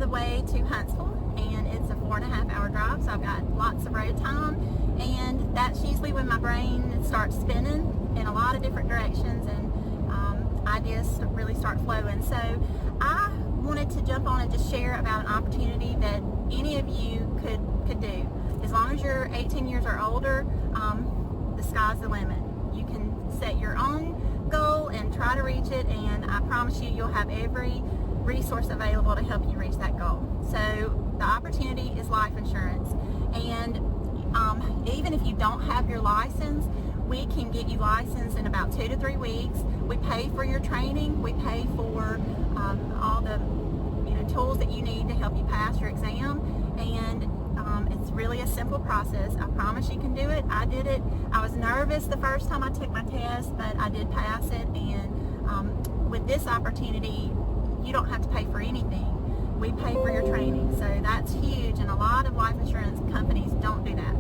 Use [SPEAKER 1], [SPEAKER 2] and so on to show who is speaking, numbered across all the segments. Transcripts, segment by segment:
[SPEAKER 1] the way to Huntsville, and it's a 4.5-hour drive, so I've got lots of road time, and that's usually when my brain starts spinning in a lot of different directions, and ideas really start flowing. So I wanted to jump on and just share about an opportunity that any of you could do. As long as you're 18 years or older, the sky's the limit. You can set your own goal and try to reach it, and I promise you, you'll have every resource available to help you reach that goal. So the opportunity is life insurance, and even if you don't have your license, we can get you licensed in about 2 to 3 weeks. We pay for your training. We pay for all the tools that you need to help you pass your exam, and it's really a simple process. I promise you can do it. I did it. I was nervous the first time I took my test, but I did pass it, and with this opportunity, you don't have to pay for anything. We pay for your training, so that's huge, and a lot of life insurance companies don't do that.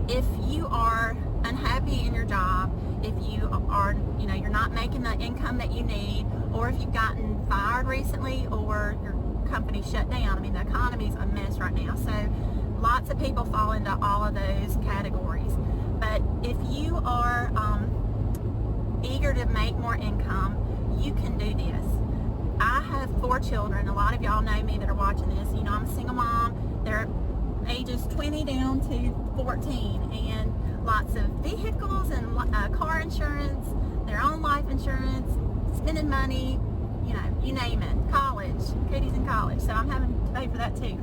[SPEAKER 1] If you are unhappy in your job, if you are, you're not making the income that you need, or if you've gotten fired recently, or your company shut down. I mean, the economy's a mess right now, so lots of people fall into all of those categories. But if you are eager to make more income, you can do this. I have 4 children. A lot of y'all know me that are watching this. I'm a single mom. They're ages 20 down to 14, and lots of vehicles and car insurance, their own life insurance, spending money, you name it, college, Katie's in college, so I'm having to pay for that too.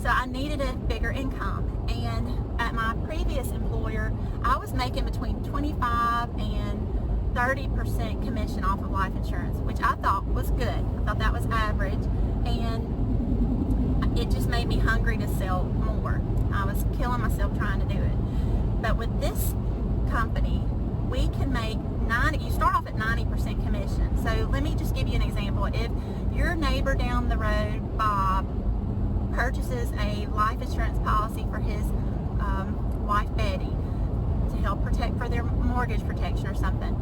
[SPEAKER 1] So I needed a bigger income, and at my previous employer, I was making between 25 and 30% commission off of life insurance, which I thought was good. I thought that was average, and it just made me hungry to sell more. I was killing myself trying to do it. But with this company, we can make you start off at 90% commission. So let me just give you an example. If your neighbor down the road, Bob, purchases a life insurance policy for his wife, Betty, to help protect for their mortgage protection or something,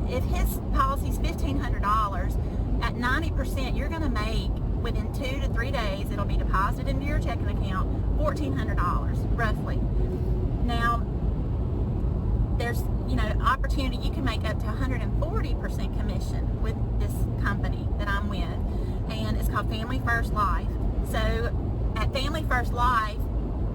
[SPEAKER 1] if his policy is $1,500, at 90%, you're going to make, within 2 to 3 days, it'll be deposited into your checking account, $1,400, roughly. Now, there's opportunity. You can make up to 140% commission with this company that I'm with, and it's called Family First Life. So at Family First Life,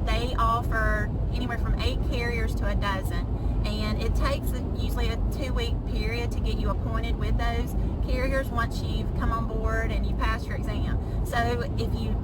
[SPEAKER 1] they offer anywhere from 8 carriers to a dozen, and it takes usually a 2-week period to get you appointed with those carriers once you've come on board and you pass your exam. So if you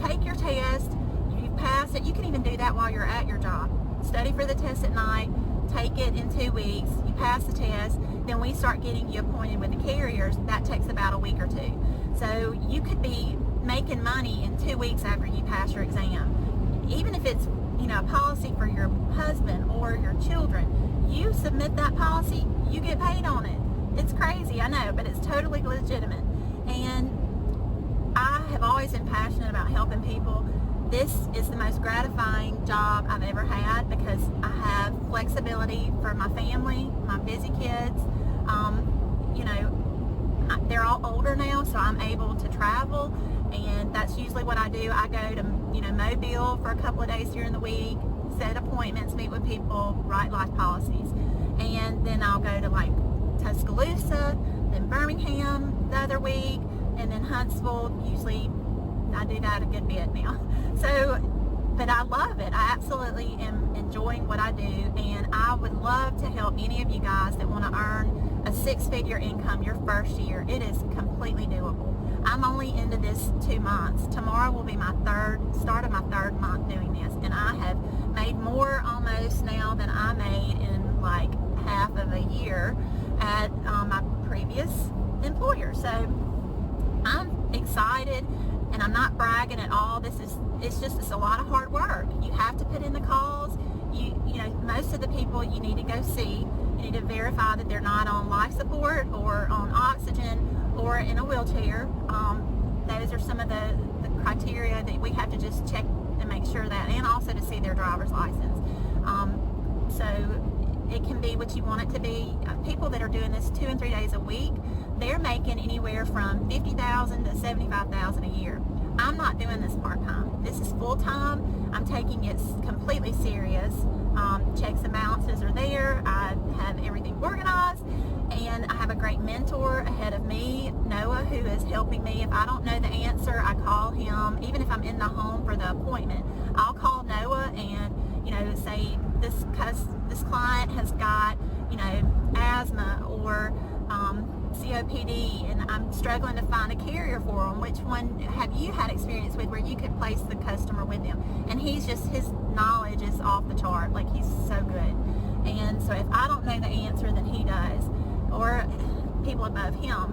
[SPEAKER 1] take your test, you pass it, you can even do that while you're at your job. Study for the test at night, take it in 2 weeks, you pass the test, then we start getting you appointed with the carriers. That takes about a week or 2. So you could be making money in 2 weeks after you pass your exam. Even if it's a policy for your husband or your children, you submit that policy, you get paid on it. It's crazy, I know, but it's totally legitimate. And I have always been passionate about helping people. This is the most gratifying job I've ever had because I have flexibility for my family, my busy kids. They're all older now, so I'm able to travel, and that's usually what I do. I go to Mobile for a couple of days during the week, set appointments, meet with people, write life policies, and then I'll go to like Tuscaloosa, then Birmingham the other week, and then Huntsville. Usually I do that a good bit now. So, but I love it. I absolutely am enjoying what I do, and I would love to help any of you guys that want to earn a 6-figure income your first year. It is completely doable. I'm only into this 2 months. Tomorrow will be my start of my third month doing this, and I have made more almost now than I made in like half of a year at my previous employer. So I'm excited, and I'm not bragging at all. It's a lot of hard work. You have to put in the calls. Most of the people you need to go see, you need to verify that they're not on life support or on oxygen or in a wheelchair. Those are some of the criteria that we have to just check and make sure that, and also to see their driver's license. So it can be what you want it to be. People that are doing this 2 and 3 days a week, they're I'm making anywhere from $50,000 to $75,000 a year. I'm not doing this part-time. This is full-time. I'm taking it completely serious. Checks and balances are there. I have everything organized, and I have a great mentor ahead of me, Noah, who is helping me. If I don't know the answer, I call him. Even if I'm in the home for the appointment, I'll call Noah and, say this client has got, asthma or COPD, and I'm struggling to find a carrier for them. Which one have you had experience with where you could place the customer with them? And his knowledge is off the chart. Like, he's so good. And so if I don't know the answer, then he does, or people above him.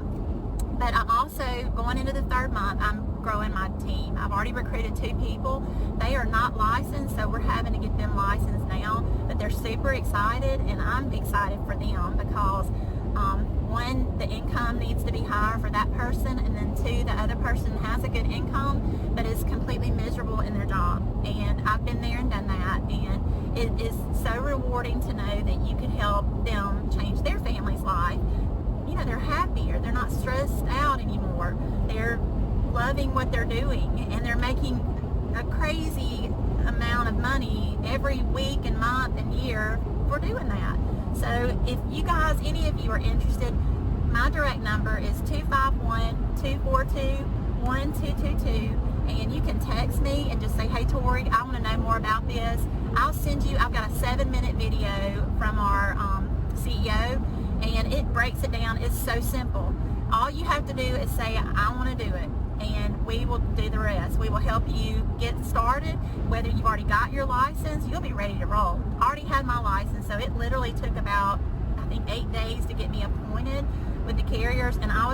[SPEAKER 1] But I'm also going into the 3rd month. I'm growing my team. I've already recruited 2 people. They are not licensed, so we're having to get them licensed now. But they're super excited, and I'm excited for them because one, the income needs to be higher for that person, and then 2, the other person has a good income but is completely miserable in their job. And I've been there and done that, and it is so rewarding to know that you can help them change their family's life. They're happier. They're not stressed out anymore. They're loving what they're doing, and they're making a crazy amount of money every week and month and year for doing that. So if you guys, any of you are interested, my direct number is 251-242-1222, and you can text me and just say, hey Tori, I want to know more about this. I'll send you, I've got a 7-minute video from our CEO, and it breaks it down. It's so simple. All you have to do is say, I want to do it, and we will do the rest. We will help you get started. Whether you've already got your license, you'll be ready to roll. I already had my license, so it literally took about, I think, 8 days to get me appointed with the carriers, and I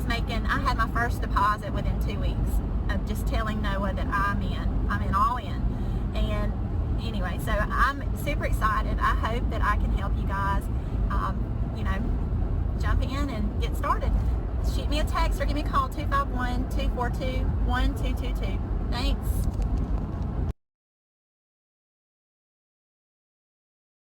[SPEAKER 1] had my first deposit within 2 weeks of just telling Noah that I'm in all in. And anyway, so I'm super excited. I hope that I can help you guys, jump in and get started. Shoot me a text or give me a call, 251-242-1222. Thanks.